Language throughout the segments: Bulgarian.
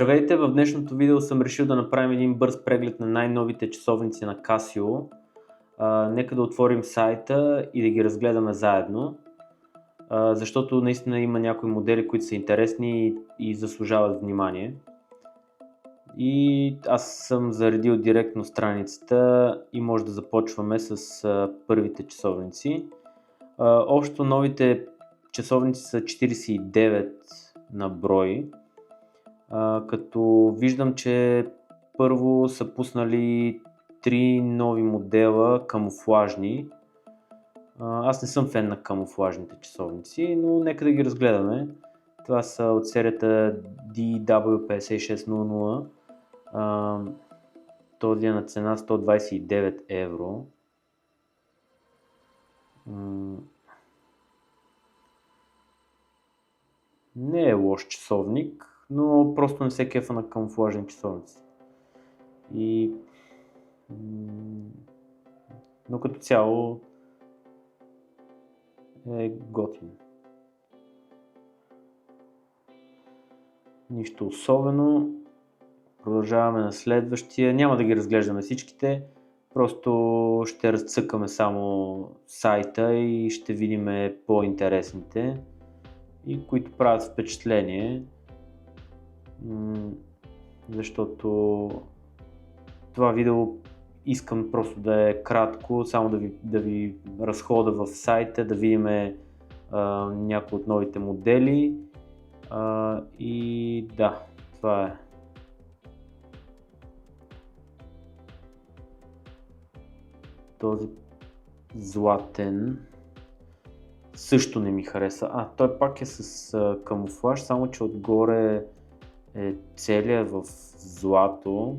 Здравейте, в днешното видео съм решил да направим един бърз преглед на най-новите часовници на Casio. Нека да отворим сайта и да ги разгледаме заедно, защото наистина има някои модели, които са интересни и заслужават внимание. И аз съм заредил директно страницата и може да започваме с първите часовници. Общо новите часовници са 49 на брой. Като виждам, че първо са пуснали 3 нови модела камуфлажни. Аз не съм фен на камуфлажните часовници, но нека да ги разгледаме. Това са от серията DW5600. Този е на цена 129 евро. Не е лош часовник, но просто не се кефа на камуфлажни часовници. Но като цяло е готин. Нищо особено. Продължаваме на следващия. Няма да ги разглеждаме всичките. Просто ще разцъкаме само сайта и ще видим по-интересните и които правят впечатление. Защото това видео искам просто да е кратко, само да ви разхода в сайта, да видим някои от новите модели и да, това е. Този златен също не ми хареса. Той пак е с камуфлаж, само че отгоре е целият в злато.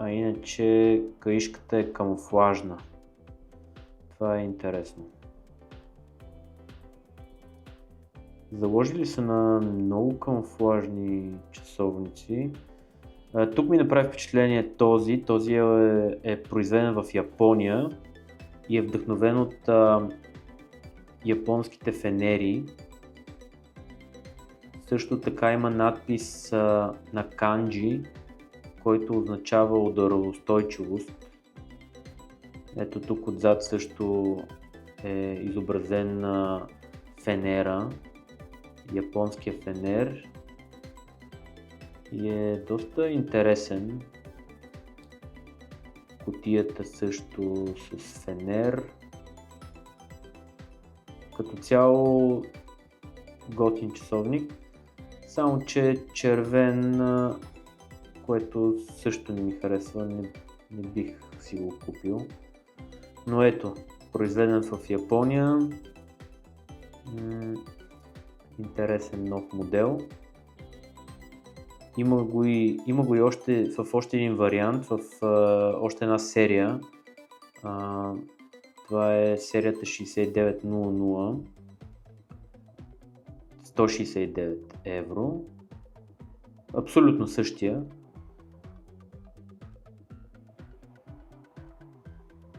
Иначе каишката е камуфлажна. Това е интересно. Заложили са на много камуфлажни часовници. Тук ми направи впечатление този. Този е произведен в Япония и е вдъхновен от японските фенери. Също така има надпис на канджи, който означава удароустойчивост. Ето тук отзад също е изобразен на фенера, японския фенер и е доста интересен. Кутията също с фенер. Като цяло готин часовник, само че червен, което също не ми харесва, не бих си го купил. Но ето, произведен в Япония, интересен нов модел. Има го и в още един вариант, в още една серия. Това е серията 6900, 169 евро. Абсолютно същия.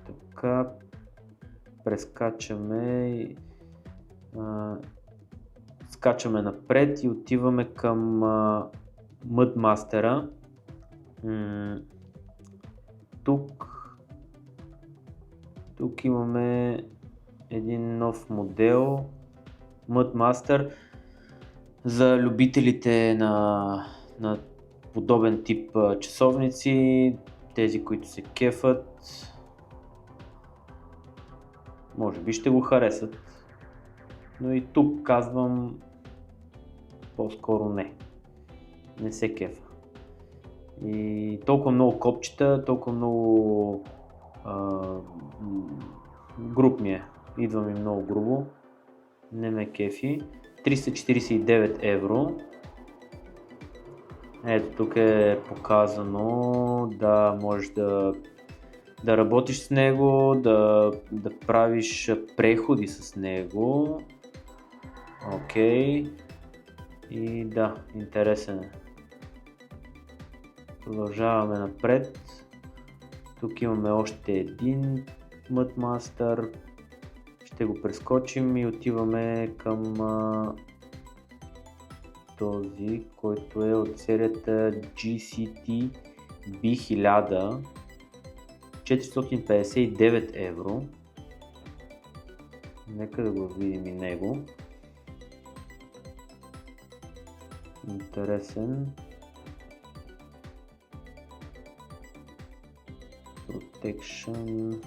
Така, прескачаме, скачаме напред и отиваме към Mudmaster. Тук имаме един нов модел Mudmaster за любителите на подобен тип часовници, тези, които се кефат. Може би ще го харесат, но и тук казвам по-скоро не се кефа. И толкова много копчета, толкова много груб ми е, идва ми много грубо, не ме кефи. 349 евро. Ето тук е показано, да можеш да работиш с него, да правиш преходи с него. Окей. И да, интересен е. Продължаваме напред. Тук имаме още един Mudmaster. Ще го прескочим и отиваме към този, който е от серията GCT B1000, 459 евро. Нека да го видим и него. Интересен. Protection.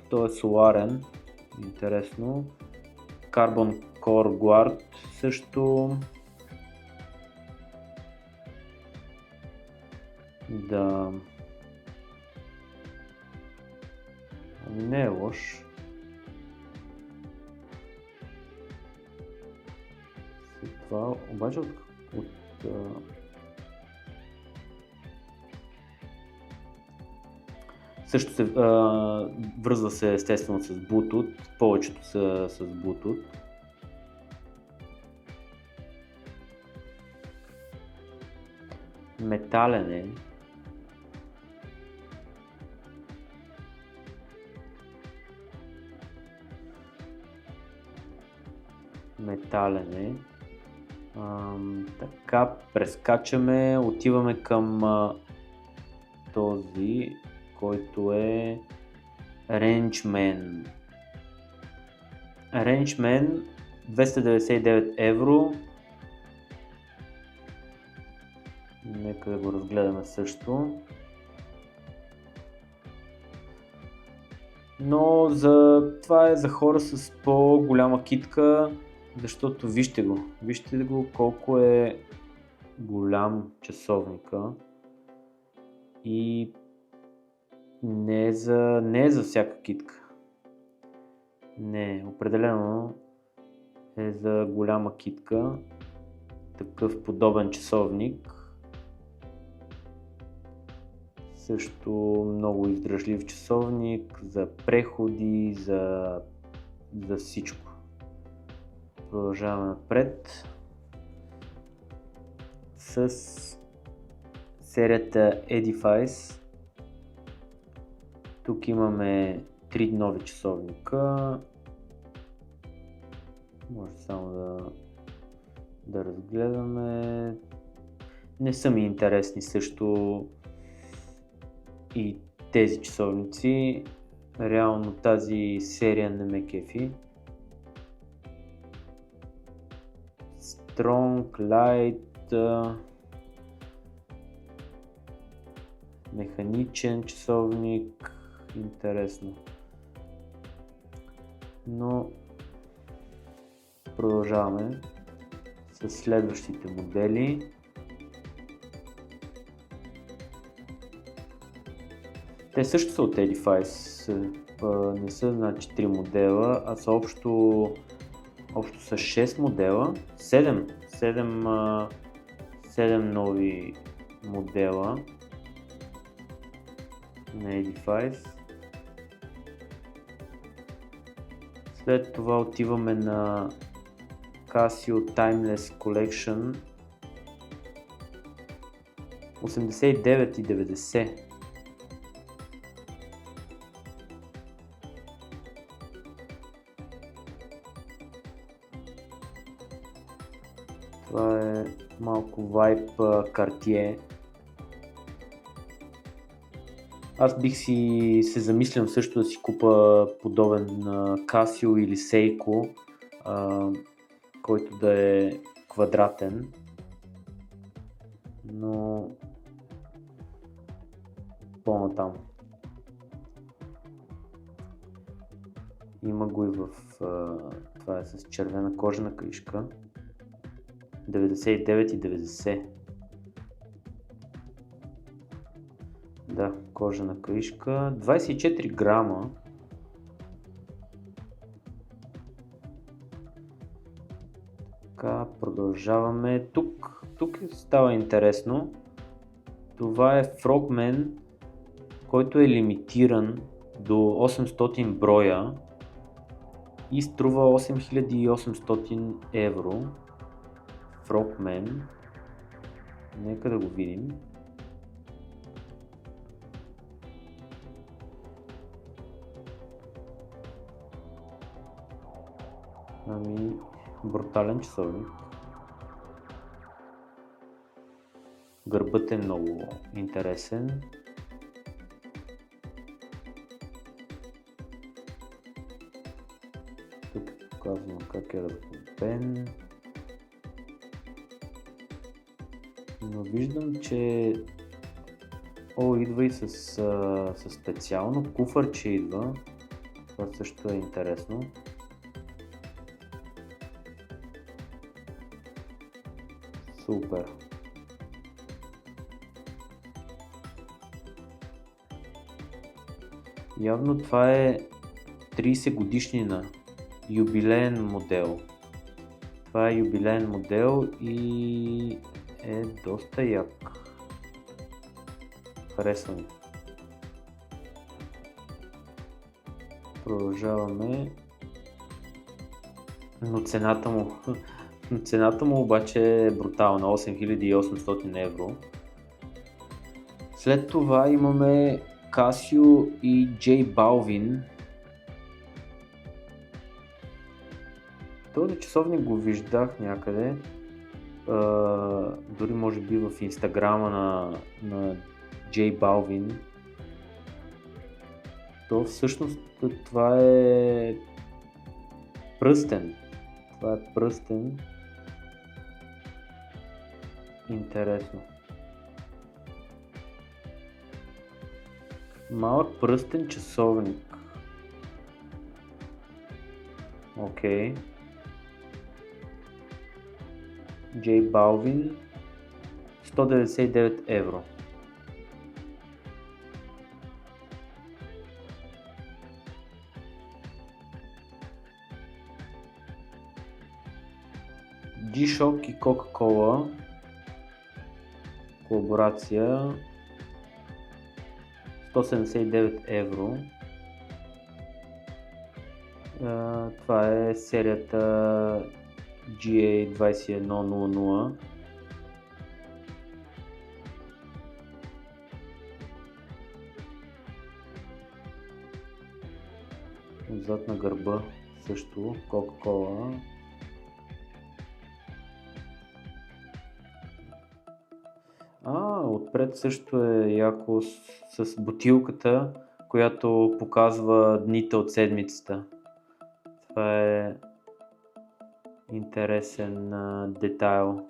Той е соларен. Интересно. Carbon Core Guard също. Да. Не е лош. След това обаче също се връзва се естествено с Bluetooth, повечето са с Bluetooth. Метален е. Така, прескачаме, отиваме към този, който е Rangeman. Rangeman 299 евро. Нека да го разгледаме също. Но това е за хора с по-голяма китка, защото вижте го колко е голям часовника и не е за всяка китка. Не, определено е за голяма китка, такъв подобен часовник. Също много издръжлив часовник за преходи, за всичко. Продължаваме напред с серията Edifice. Тук имаме 3 нови часовника. Може само да разгледаме. Не са ми интересни също и тези часовници. Реално тази серия не ме кефи. Strong, Light, механичен часовник, интересно. Но продължаваме с следващите модели. Те също са от Edifice, не са значи 3 модела, а са общо са 6 модела, 7 нови модела на Edifice. След това отиваме на Casio Timeless Collection 89,90. Това е малко вайб Cartier. Аз бих се замислям също да си купа подобен Casio или Seiko, който да е квадратен, но по-натам. Има го и това е с червена кожена кришка. 99,90. Да, кожена кришка. 24 грама. Така, продължаваме. Тук става интересно. Това е Frogman, който е лимитиран до 800 броя и струва 8800 евро. Frogman. Нека да го видим. Брутален часовник. Гърбът е много интересен. Тук показвам как е разглобен. Но виждам, че идва и с специално куфърче идва. Това също е интересно. Супер. Явно това е 30 годишнина, юбилеен модел. Това е юбилеен модел и е доста як. Харесва ми. Продължаваме. Но цената му обаче е брутална, 8800 евро. След това имаме Casio и J Balvin. Този часовник го виждах някъде, дори може би в инстаграма на J Balvin. То всъщност това е пръстен. Това е пръстен. Интересно. Малък пръстен часовник. Окей. J Balvin 199 евро. G-Shock и Coca-Cola колаборация 179 евро. Това е серията GA2100. Отзад на гърба също Coca-Cola. Отпред също е яко с бутилката, която показва дните от седмицата. Това е интересен детайл.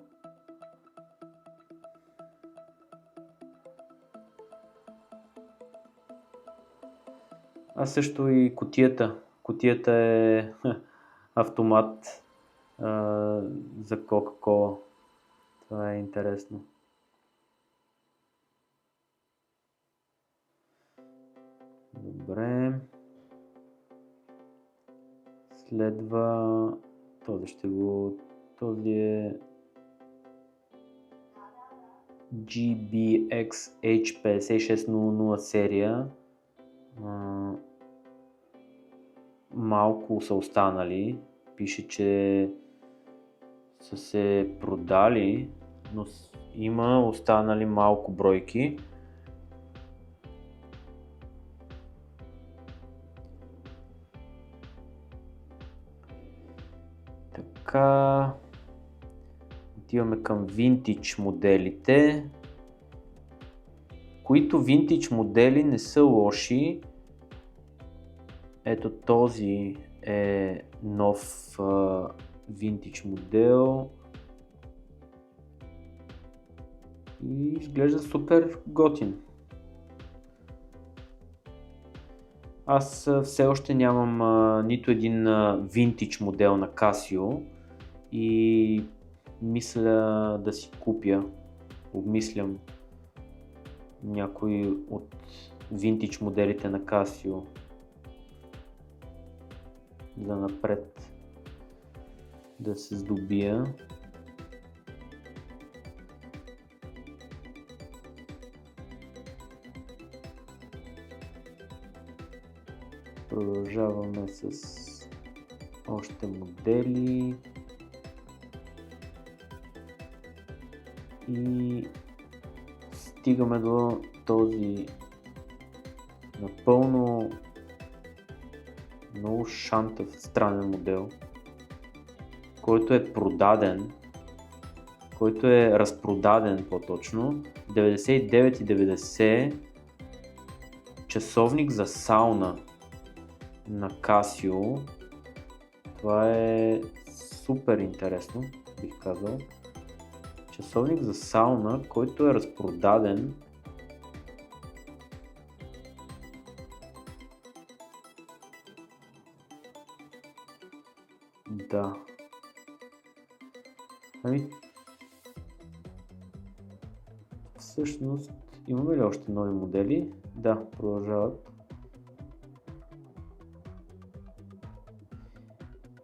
А също и кутията. Кутията е автомат за Coca-Cola. Това е интересно. Добре. Следва този е GBX H5600 серия. Малко са останали. Пише, че са се продали, но има останали малко бройки. Така, отиваме към винтидж моделите, които винтидж модели не са лоши. Ето този е нов винтидж модел и изглежда супер готин. Аз все още нямам нито един винтидж модел на Casio и мисля да си купя, обмислям някой от винтидж моделите на Casio за напред да се здобия. Продължаваме с още модели и стигаме до този напълно много шантав странен модел, който е продаден, който е разпродаден по-точно. 99,90 часовник за сауна на Casio. Това е супер интересно, бих казал. Часовник за сауна, който е разпродаден. Да. Ами, всъщност, имаме ли още нови модели? Да, продължават.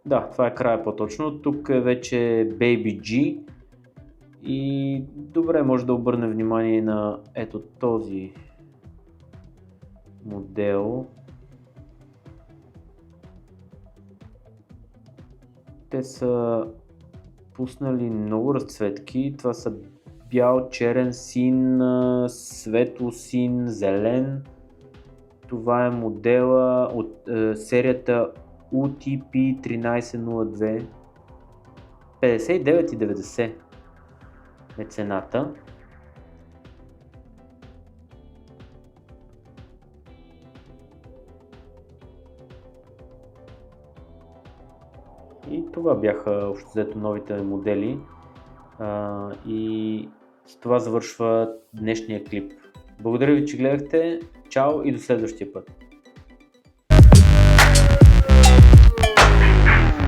Да, това е края по-точно. Тук е вече Baby G. И добре, може да обърнем внимание на ето този модел. Те са пуснали много разцветки. Това са бял, черен, син, светло син, зелен. Това е модела от серията UTP 1302. 59,90 е цената. И това бяха общо взето новите модели. И с това завършва днешния клип. Благодаря ви, че гледахте. Чао и до следващия път.